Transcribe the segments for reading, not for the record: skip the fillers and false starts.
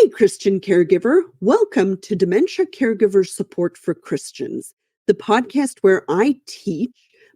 Hey, Christian caregiver. Welcome to Dementia Caregiver Support for Christians, the podcast where I teach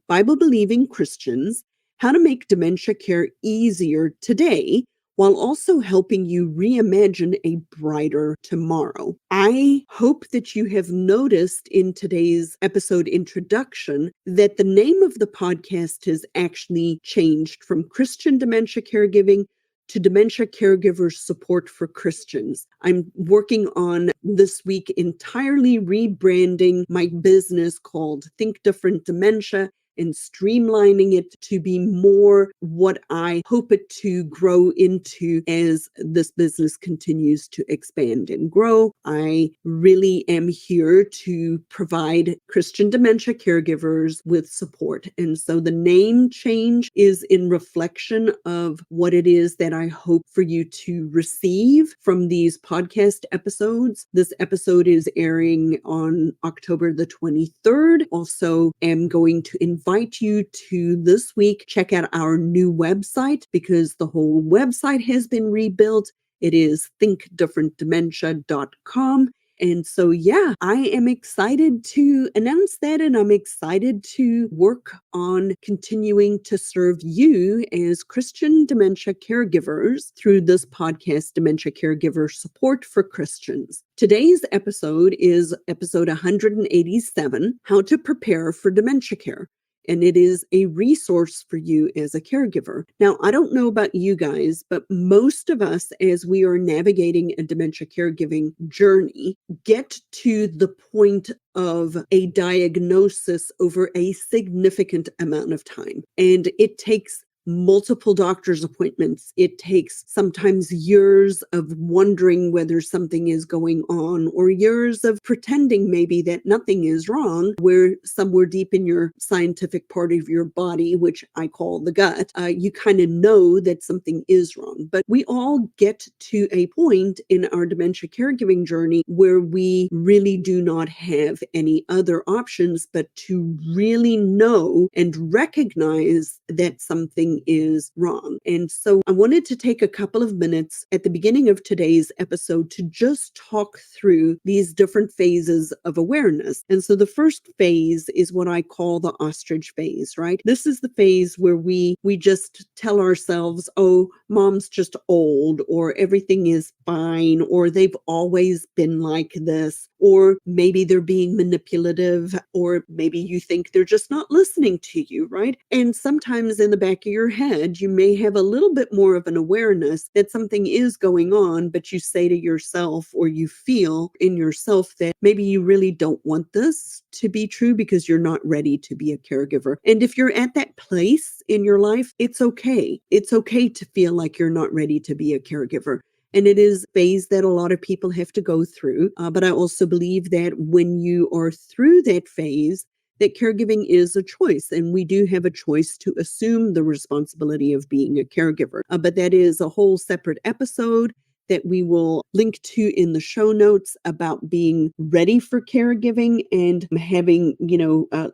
Bible-believing Christians how to make dementia care easier today while also helping you reimagine a brighter tomorrow. I hope that you have noticed in today's episode introduction that the name of the podcast has actually changed from Christian Dementia Caregiving to Dementia Caregiver Support for Christians. I'm working on this week entirely rebranding my business called Think Different Dementia and streamlining it to be more what I hope it to grow into as this business continues to expand and grow. I really am here to provide Christian dementia caregivers with support. And so the name change is in reflection of what it is that I hope for you to receive from these podcast episodes. This episode is airing on October the 23rd. Also, am going to invite you to this week check out our new website because the whole website has been rebuilt. It is thinkdifferentdementia.com. And so, yeah, I am excited to announce that, and I'm excited to work on continuing to serve you as Christian dementia caregivers through this podcast, Dementia Caregiver Support for Christians. Today's episode is episode 187, How to Prepare for Dementia Care. And it is a resource for you as a caregiver. Now, I don't know about you guys, but most of us, as we are navigating a dementia caregiving journey, get to the point of a diagnosis over a significant amount of time. And it takes multiple doctor's appointments. It takes sometimes years of wondering whether something is going on, or years of pretending maybe that nothing is wrong, where somewhere deep in your scientific part of your body, which I call the gut, you kind of know that something is wrong. But we all get to a point in our dementia caregiving journey where we really do not have any other options but to really know and recognize that something is wrong. And so I wanted to take a couple of minutes at the beginning of today's episode to just talk through these different phases of awareness. And so the first phase is what I call the ostrich phase, right? This is the phase where we just tell ourselves, oh, mom's just old, or everything is fine, or they've always been like this, or maybe they're being manipulative, or maybe you think they're just not listening to you, right? And sometimes in the back of your head, you may have a little bit more of an awareness that something is going on, but you say to yourself, or you feel in yourself that maybe you really don't want this to be true because you're not ready to be a caregiver. And if you're at that place in your life, it's okay. It's okay to feel like you're not ready to be a caregiver. And it is a phase that a lot of people have to go through. But I also believe that when you are through that phase, that caregiving is a choice, and we do have a choice to assume the responsibility of being a caregiver. But that is a whole separate episode that we will link to in the show notes about being ready for caregiving and having,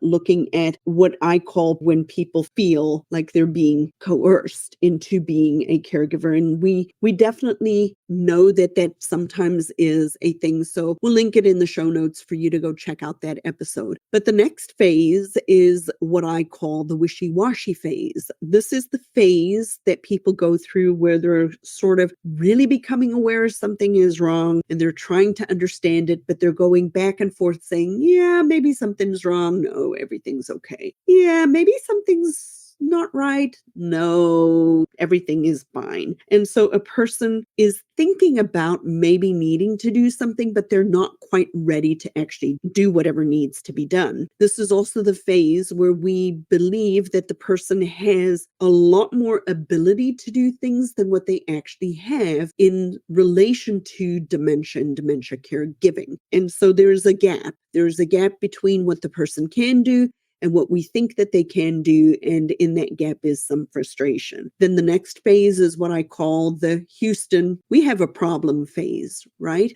looking at what I call when people feel like they're being coerced into being a caregiver. And we definitely know that sometimes is a thing. So we'll link it in the show notes for you to go check out that episode. But the next phase is what I call the wishy-washy phase. This is the phase that people go through where they're sort of really becoming aware something is wrong and they're trying to understand it, but they're going back and forth saying, yeah, maybe something's wrong. No, everything's okay. Yeah, maybe something's not right. No, everything is fine. And so a person is thinking about maybe needing to do something, but they're not quite ready to actually do whatever needs to be done. This is also the phase where we believe that the person has a lot more ability to do things than what they actually have in relation to dementia and dementia caregiving. And so there's a gap. There's a gap between what the person can do and what we think that they can do, and in that gap is some frustration. Then the next phase is what I call the Houston, we have a problem phase, right?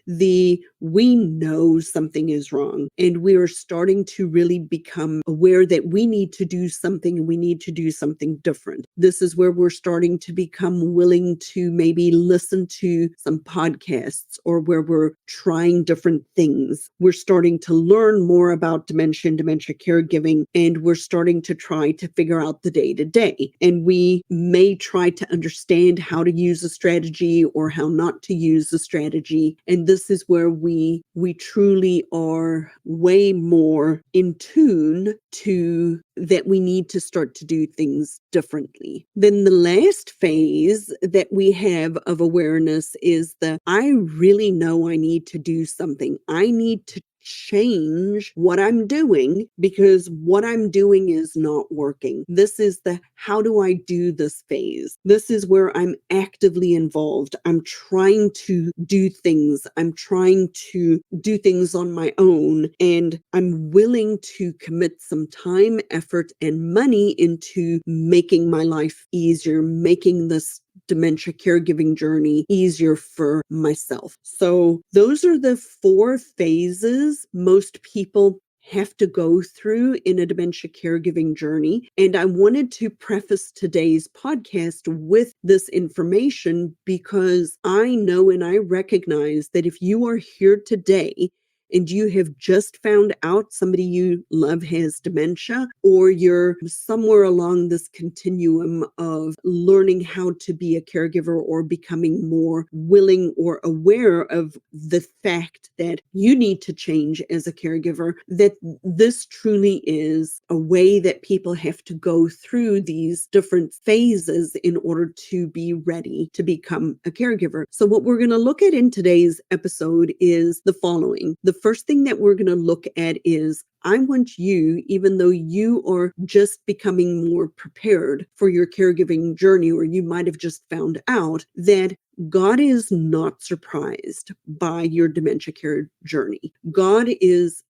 We know something is wrong, and we are starting to really become aware that we need to do something, and we need to do something different. This is where we're starting to become willing to maybe listen to some podcasts, or where we're trying different things. We're starting to learn more about dementia and dementia caregiving, and we're starting to try to figure out the day-to-day. And we may try to understand how to use a strategy or how not to use a strategy. And this is where we truly are way more in tune to that we need to start to do things differently. Then the last phase that we have of awareness is I really know I need to do something. I need to change what I'm doing because what I'm doing is not working. This is the how do I do this phase. This is where I'm actively involved. I'm trying to do things. I'm trying to do things on my own, and I'm willing to commit some time, effort, and money into making my life easier, making this dementia caregiving journey easier for myself. So those are the 4 phases most people have to go through in a dementia caregiving journey. And I wanted to preface today's podcast with this information because I know and I recognize that if you are here today and you have just found out somebody you love has dementia, or you're somewhere along this continuum of learning how to be a caregiver or becoming more willing or aware of the fact that you need to change as a caregiver, that this truly is a way that people have to go through these different phases in order to be ready to become a caregiver. So what we're going to look at in today's episode is the following. The first thing that we're going to look at is I want you, even though you are just becoming more prepared for your caregiving journey, or you might have just found out that God is not surprised by your dementia care journey.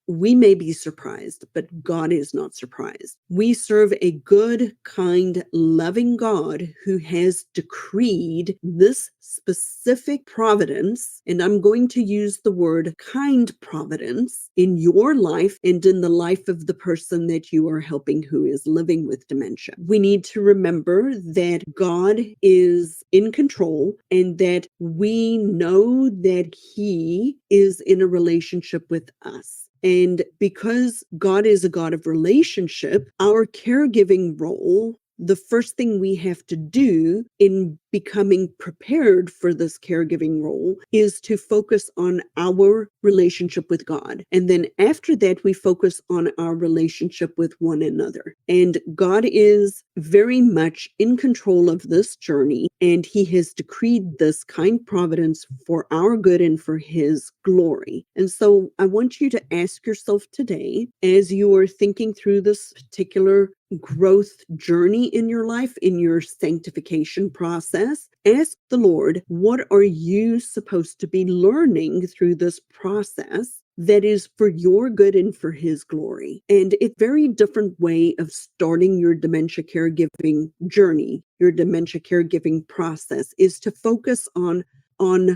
We may be surprised, but God is not surprised. We serve a good, kind, loving God who has decreed this specific providence, and I'm going to use the word kind providence, in your life and in the life of the person that you are helping who is living with dementia. We need to remember that God is in control, and that we know that He is in a relationship with us. And because God is a God of relationship, our caregiving role, the first thing we have to do in becoming prepared for this caregiving role is to focus on our relationship with God. And then after that, we focus on our relationship with one another. And God is very much in control of this journey, and He has decreed this kind providence for our good and for His glory. And so I want you to ask yourself today, as you are thinking through this particular growth journey in your life, in your sanctification process, ask the Lord, what are you supposed to be learning through this process that is for your good and for His glory? And it's a very different way of starting your dementia caregiving journey. Your dementia caregiving process is to focus on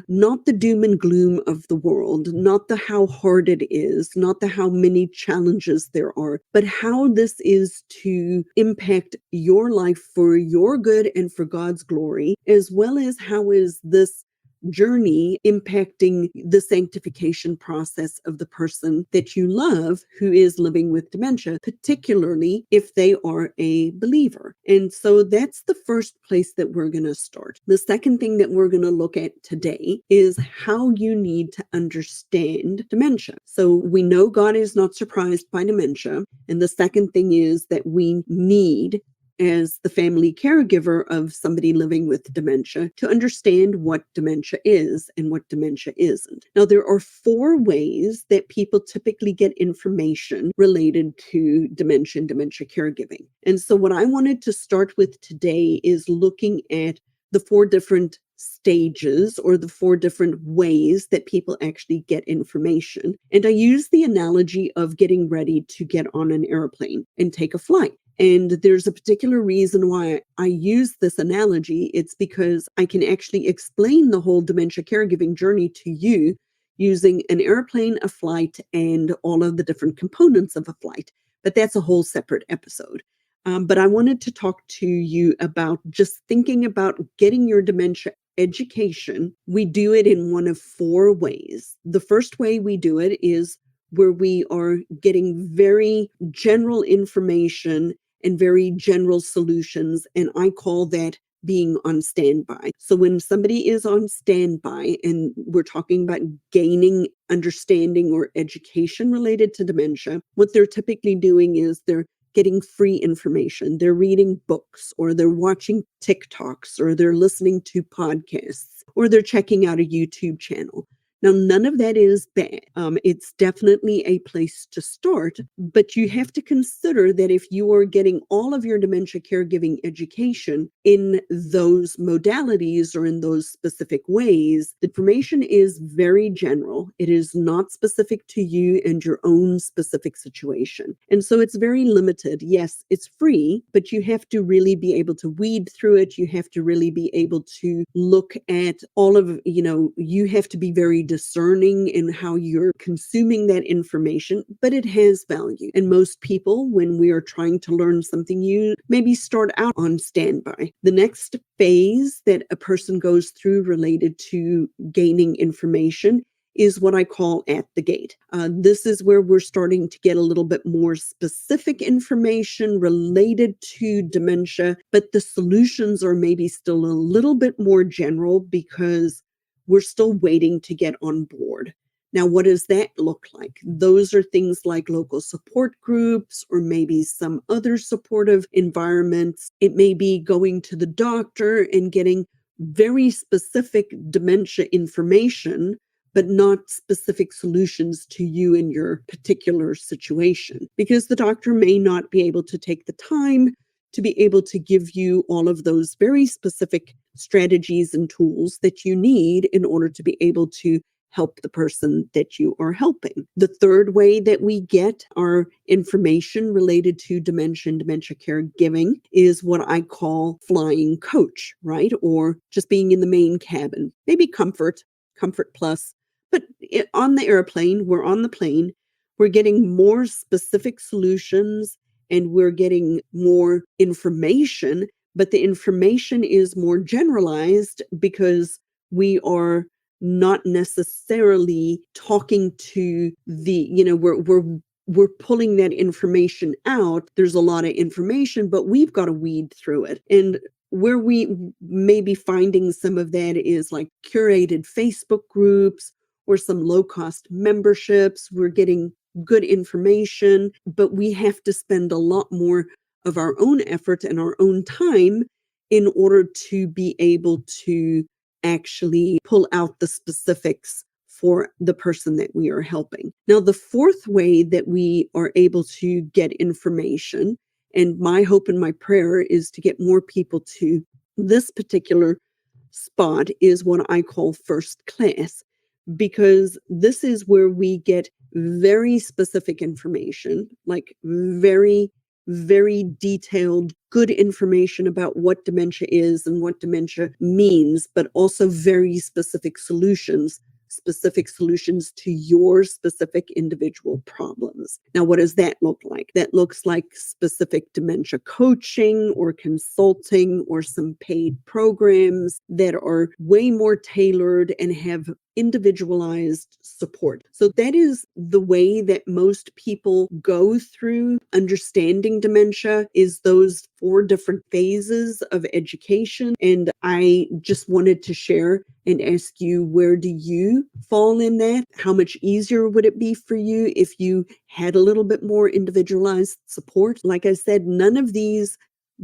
not the doom and gloom of the world, not the how hard it is, not the how many challenges there are, but how this is to impact your life for your good and for God's glory, as well as how is this journey impacting the sanctification process of the person that you love who is living with dementia, particularly if they are a believer. And so that's the first place that we're going to start. The second thing that we're going to look at today is how you need to understand dementia. So we know God is not surprised by dementia. And the second thing is that we need, as the family caregiver of somebody living with dementia, to understand what dementia is and what dementia isn't. Now, there are 4 ways that people typically get information related to dementia and dementia caregiving. And so what I wanted to start with today is looking at the 4 different stages or the 4 different ways that people actually get information. And I use the analogy of getting ready to get on an airplane and take a flight. And there's a particular reason why I use this analogy. It's because I can actually explain the whole dementia caregiving journey to you using an airplane, a flight, and all of the different components of a flight. But that's a whole separate episode. But I wanted to talk to you about just thinking about getting your dementia education. We do it in one of 4 ways. The first way we do it is where we are getting very general information and very general solutions, and I call that being on standby. So when somebody is on standby and we're talking about gaining understanding or education related to dementia, what they're typically doing is they're getting free information. They're reading books, or they're watching TikToks, or they're listening to podcasts, or they're checking out a YouTube channel. Now, none of that is bad. It's definitely a place to start, but you have to consider that if you are getting all of your dementia caregiving education in those modalities or in those specific ways, the information is very general. It is not specific to you and your own specific situation. And so it's very limited. Yes, it's free, but you have to really be able to weed through it. You have to really be able to look at all of, you have to be very discerning in how you're consuming that information, but it has value. And most people, when we are trying to learn something new, maybe start out on standby. The next phase that a person goes through related to gaining information is what I call at the gate. This is where we're starting to get a little bit more specific information related to dementia, but the solutions are maybe still a little bit more general because we're still waiting to get on board. Now, what does that look like? Those are things like local support groups or maybe some other supportive environments. It may be going to the doctor and getting very specific dementia information, but not specific solutions to you in your particular situation, because the doctor may not be able to take the time to be able to give you all of those very specific strategies and tools that you need in order to be able to help the person that you are helping. The third way that we get our information related to dementia and dementia caregiving is what I call flying coach, right? Or just being in the main cabin, maybe comfort plus. But on the airplane, we're on the plane, we're getting more specific solutions and we're getting more information, but the information is more generalized because we are not necessarily talking to we're pulling that information out. There's a lot of information, but we've got to weed through it. And where we may be finding some of that is like curated Facebook groups or some low-cost memberships. We're getting good information, but we have to spend a lot more of our own effort and our own time in order to be able to actually pull out the specifics for the person that we are helping. Now, the fourth way that we are able to get information, and my hope and my prayer is to get more people to this particular spot, is what I call first class, because this is where we get very specific information, like very, very detailed, good information about what dementia is and what dementia means, but also very specific solutions to your specific individual problems. Now, what does that look like? That looks like specific dementia coaching or consulting or some paid programs that are way more tailored and have individualized support. So that is the way that most people go through understanding dementia, is those 4 different phases of education. And I just wanted to share and ask you, where do you fall in that? How much easier would it be for you if you had a little bit more individualized support? Like I said, none of these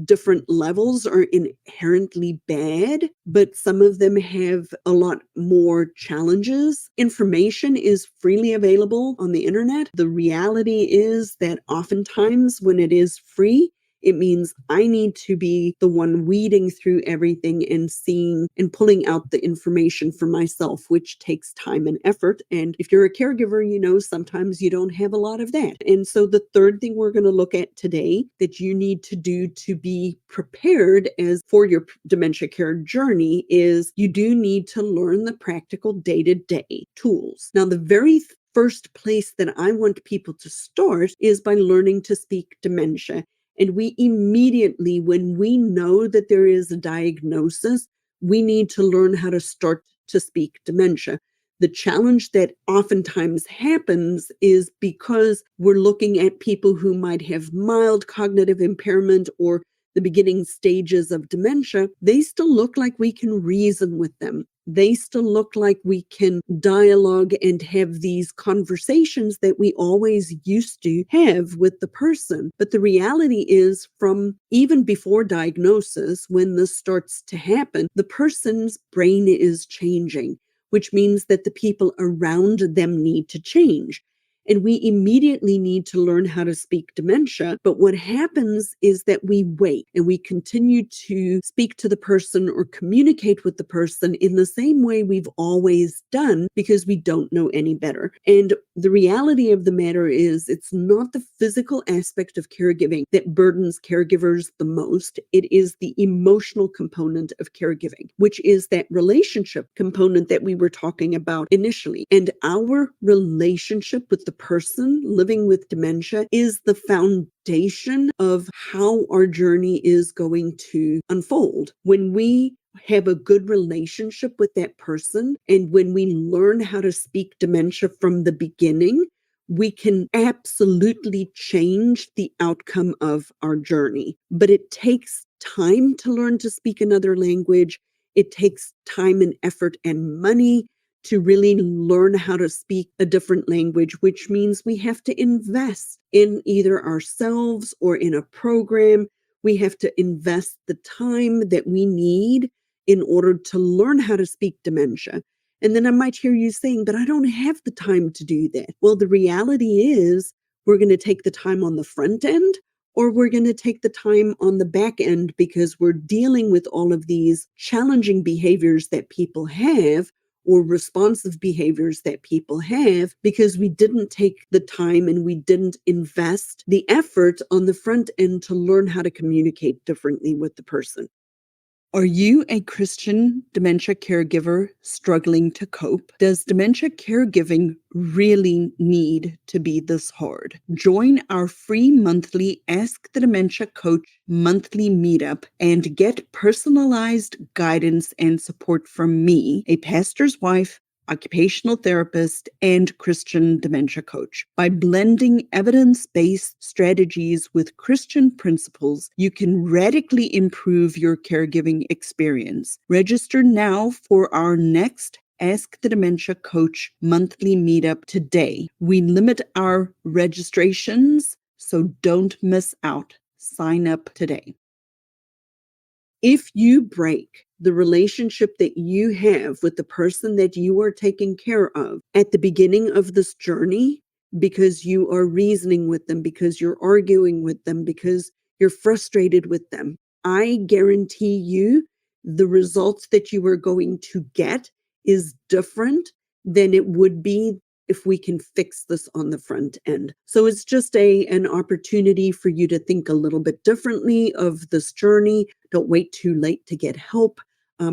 different levels are inherently bad, but some of them have a lot more challenges. Information is freely available on the internet. The reality is that oftentimes when it is free, It means I need to be the one weeding through everything and seeing and pulling out the information for myself, which takes time and effort. And if you're a caregiver, sometimes you don't have a lot of that. And so the third thing we're going to look at today that you need to do to be prepared as for your dementia care journey is you do need to learn the practical day-to-day tools. Now, the very first place that I want people to start is by learning to speak dementia. And we immediately, when we know that there is a diagnosis, we need to learn how to start to speak dementia. The challenge that oftentimes happens is because we're looking at people who might have mild cognitive impairment or the beginning stages of dementia, they still look like we can reason with them. They still look like we can dialogue and have these conversations that we always used to have with the person. But the reality is, from even before diagnosis, when this starts to happen, the person's brain is changing, which means that the people around them need to change. And we immediately need to learn how to speak dementia. But what happens is that we wait and we continue to speak to the person or communicate with the person in the same way we've always done because we don't know any better. And the reality of the matter is it's not the physical aspect of caregiving that burdens caregivers the most. It is the emotional component of caregiving, which is that relationship component that we were talking about initially. And our relationship with the person living with dementia is the foundation of how our journey is going to unfold. When we have a good relationship with that person, and when we learn how to speak dementia from the beginning, we can absolutely change the outcome of our journey. But it takes time to learn to speak another language. It takes time and effort and money to really learn how to speak a different language, which means we have to invest in either ourselves or in a program. We have to invest the time that we need in order to learn how to speak dementia. And then I might hear you saying, but I don't have the time to do that. Well, the reality is we're going to take the time on the front end, or we're going to take the time on the back end because we're dealing with all of these challenging behaviors that people have or responsive behaviors that people have because we didn't take the time and we didn't invest the effort on the front end to learn how to communicate differently with the person. Are you a Christian dementia caregiver struggling to cope? Does dementia caregiving really need to be this hard? Join our free monthly Ask the Dementia Coach monthly meetup and get personalized guidance and support from me, a pastor's wife, occupational therapist, and Christian dementia coach. By blending evidence-based strategies with Christian principles, you can radically improve your caregiving experience. Register now for our next Ask the Dementia Coach monthly meetup today. We limit our registrations, so don't miss out. Sign up today. If you break the relationship that you have with the person that you are taking care of at the beginning of this journey, because you are reasoning with them, because you're arguing with them, because you're frustrated with them, I guarantee you the results that you are going to get is different than it would be if we can fix this on the front end. So it's just an opportunity for you to think a little bit differently of this journey. Don't wait too late to get help.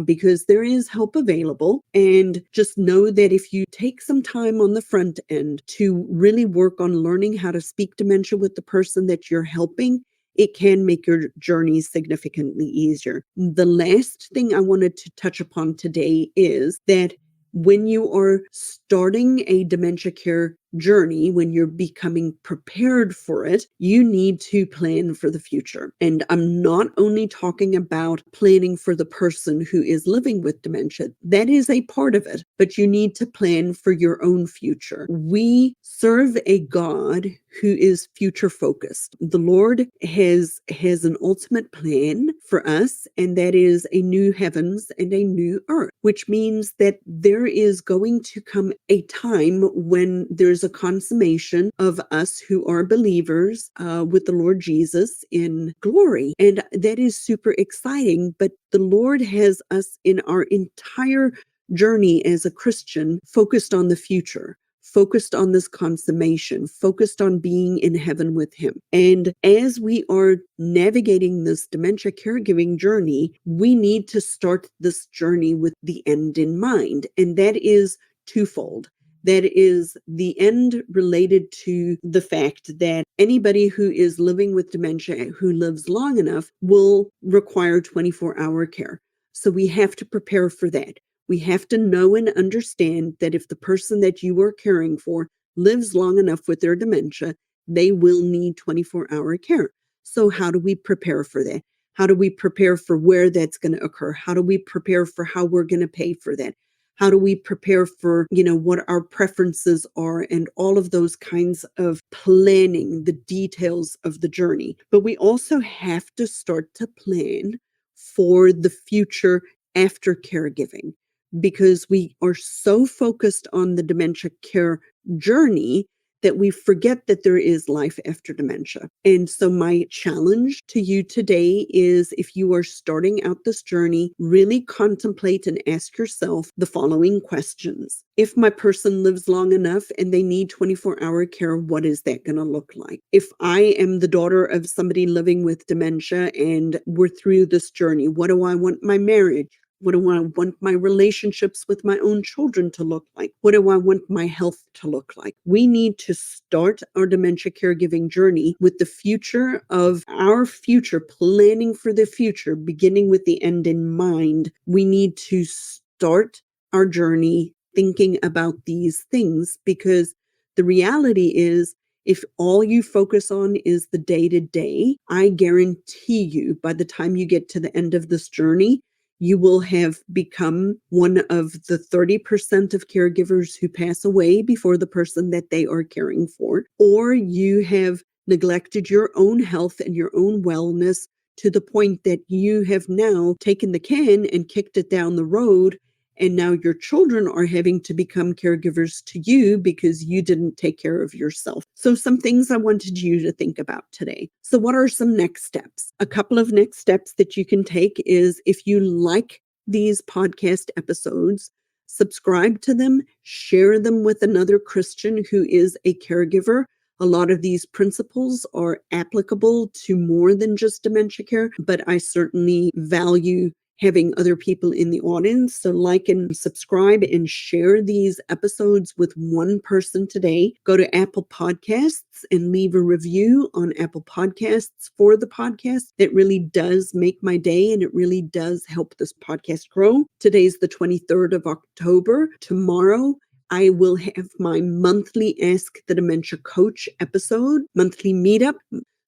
Because there is help available. And just know that if you take some time on the front end to really work on learning how to speak dementia with the person that you're helping, it can make your journey significantly easier. The last thing I wanted to touch upon today is that when you are starting a dementia care journey, when you're becoming prepared for it, you need to plan for the future. And I'm not only talking about planning for the person who is living with dementia. That is a part of it, but you need to plan for your own future. We serve a God who is future focused. The Lord has an ultimate plan for us, and that is a new heavens and a new earth, which means that there is going to come a time when there's there's a consummation of us who are believers with the Lord Jesus in glory. And that is super exciting. But the Lord has us in our entire journey as a Christian focused on the future, focused on this consummation, focused on being in heaven with Him. And as we are navigating this dementia caregiving journey, we need to start this journey with the end in mind. And that is twofold. That is the end related to the fact that anybody who is living with dementia, who lives long enough, will require 24-hour care. So we have to prepare for that. We have to know and understand that if the person that you are caring for lives long enough with their dementia, they will need 24-hour care. So how do we prepare for that? How do we prepare for where that's going to occur? How do we prepare for how we're going to pay for that? How do we prepare for, what our preferences are and all of those kinds of planning, the details of the journey? But we also have to start to plan for the future after caregiving, because we are so focused on the dementia care journey that we forget that there is life after dementia. And so my challenge to you today is, if you are starting out this journey, really contemplate and ask yourself the following questions. If my person lives long enough and they need 24-hour care, what is that going to look like? If I am the daughter of somebody living with dementia and we're through this journey, what do I want my marriage? What do I want my relationships with my own children to look like? What do I want my health to look like? We need to start our dementia caregiving journey with the future of our future, planning for the future, beginning with the end in mind. We need to start our journey thinking about these things, because the reality is, if all you focus on is the day-to-day, I guarantee you, by the time you get to the end of this journey, you will have become one of the 30% of caregivers who pass away before the person that they are caring for, or you have neglected your own health and your own wellness to the point that you have now taken the can and kicked it down the road, and now your children are having to become caregivers to you because you didn't take care of yourself. So some things I wanted you to think about today. So what are some next steps? A couple of next steps that you can take is, if you like these podcast episodes, subscribe to them, share them with another Christian who is a caregiver. A lot of these principles are applicable to more than just dementia care, but I certainly value having other people in the audience. So like and subscribe and share these episodes with one person today. Go to Apple Podcasts and leave a review on Apple Podcasts for the podcast. It really does make my day, and it really does help this podcast grow. Today's the 23rd of October. Tomorrow, I will have my monthly Ask the Dementia Coach episode, monthly meetup.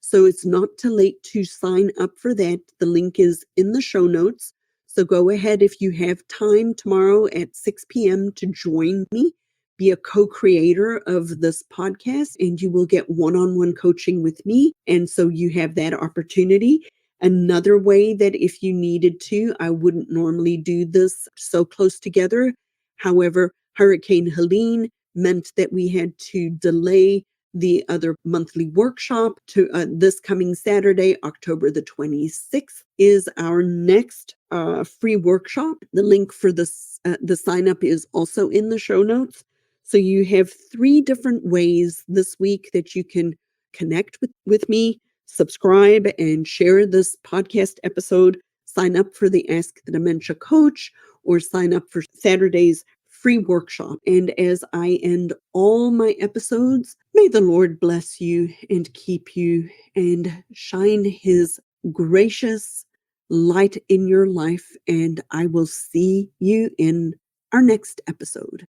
So it's not too late to sign up for that. The link is in the show notes. So go ahead, if you have time tomorrow at 6 p.m. to join me, be a co-creator of this podcast, and you will get one-on-one coaching with me. And so you have that opportunity. Another way that, if you needed to, I wouldn't normally do this so close together. However, Hurricane Helene meant that we had to delay the other monthly workshop to this coming Saturday, October the 26th, is our next free workshop. The link for this, the sign up is also in the show notes. So you have 3 different ways this week that you can connect with me, subscribe and share this podcast episode, sign up for the Ask the Dementia Coach, or sign up for Saturday's free workshop. And as I end all my episodes, may the Lord bless you and keep you and shine His gracious light in your life. And I will see you in our next episode.